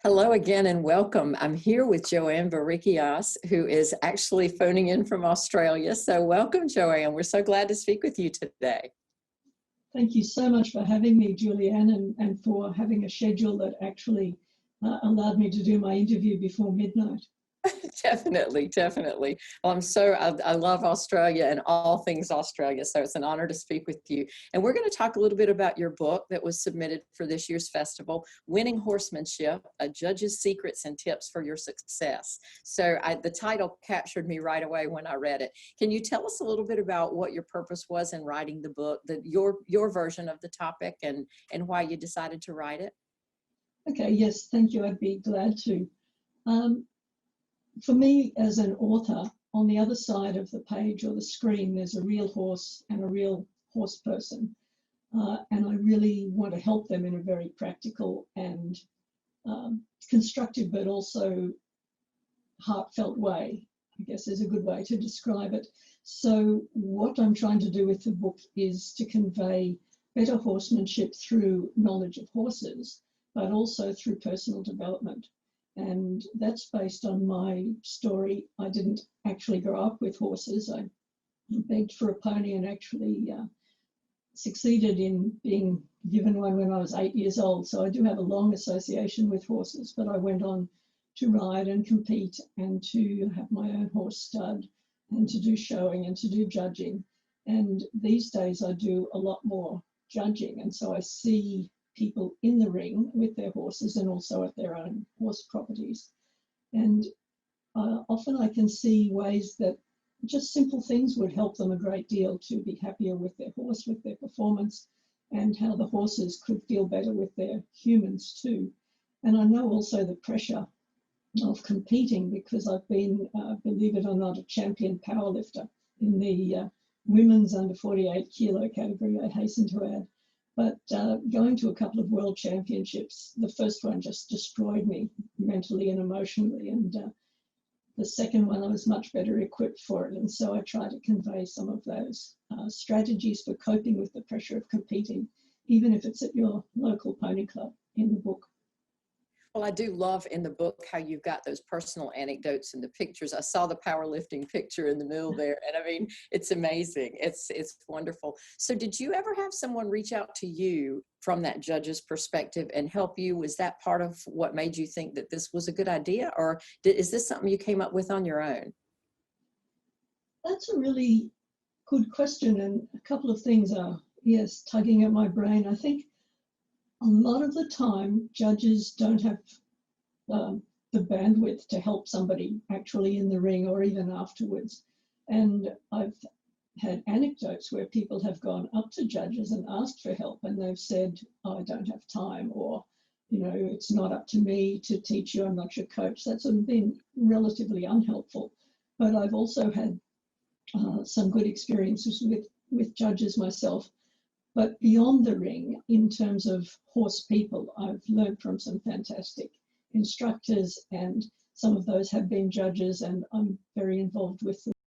Hello again and welcome. I'm here with Joanne Verikios, who is actually phoning in from Australia. So welcome, Joanne. We're so glad to speak with you today. Thank you so much for having me, Julianne, and for having a schedule that actually allowed me to do my interview before midnight. Definitely, definitely. Well, I love Australia and all things Australia, so it's an honor to speak with you. And we're going to talk a little bit about your book that was submitted for this year's festival, Winning Horsemanship, A Judge's Secrets and Tips for Your Success. So the title captured me right away when I read it. Can you tell us a little bit about what your purpose was in writing the book, your version of the topic, and why you decided to write it? Okay, yes, thank you. I'd be glad to. For me, as an author, on the other side of the page or the screen, there's a real horse and a real horse person. And I really want to help them in a very practical and constructive, but also heartfelt way, I guess is a good way to describe it. So what I'm trying to do with the book is to convey better horsemanship through knowledge of horses, but also through personal development. And that's based on my story. I didn't actually grow up with horses. I begged for a pony and actually succeeded in being given one when I was 8 years old. So I do have a long association with horses, but I went on to ride and compete and to have my own horse stud and to do showing and to do judging. And these days I do a lot more judging. And so I see people in the ring with their horses and also at their own horse properties. And often I can see ways that just simple things would help them a great deal to be happier with their horse, with their performance, and how the horses could feel better with their humans too. And I know also the pressure of competing because I've been, believe it or not, a champion powerlifter in the women's under 48 kilo category, I hasten to add. But going to a couple of world championships, the first one just destroyed me mentally and emotionally. And the second one, I was much better equipped for it. And so I try to convey some of those strategies for coping with the pressure of competing, even if it's at your local pony club in the book. Well, I do love in the book how you've got those personal anecdotes and the pictures. I saw the powerlifting picture in the middle there, and I mean, it's amazing. It's wonderful. So did you ever have someone reach out to you from that judge's perspective and help you? Was that part of what made you think that this was a good idea, or is this something you came up with on your own? That's a really good question, and a couple of things are, yes, tugging at my brain. I think a lot of the time, judges don't have the bandwidth to help somebody actually in the ring or even afterwards. And I've had anecdotes where people have gone up to judges and asked for help, and they've said, oh, I don't have time, or, you know, it's not up to me to teach you, I'm not your coach. That's been relatively unhelpful. But I've also had some good experiences with judges myself. But beyond the ring, in terms of horse people, I've learned from some fantastic instructors, and some of those have been judges, and I'm very involved with the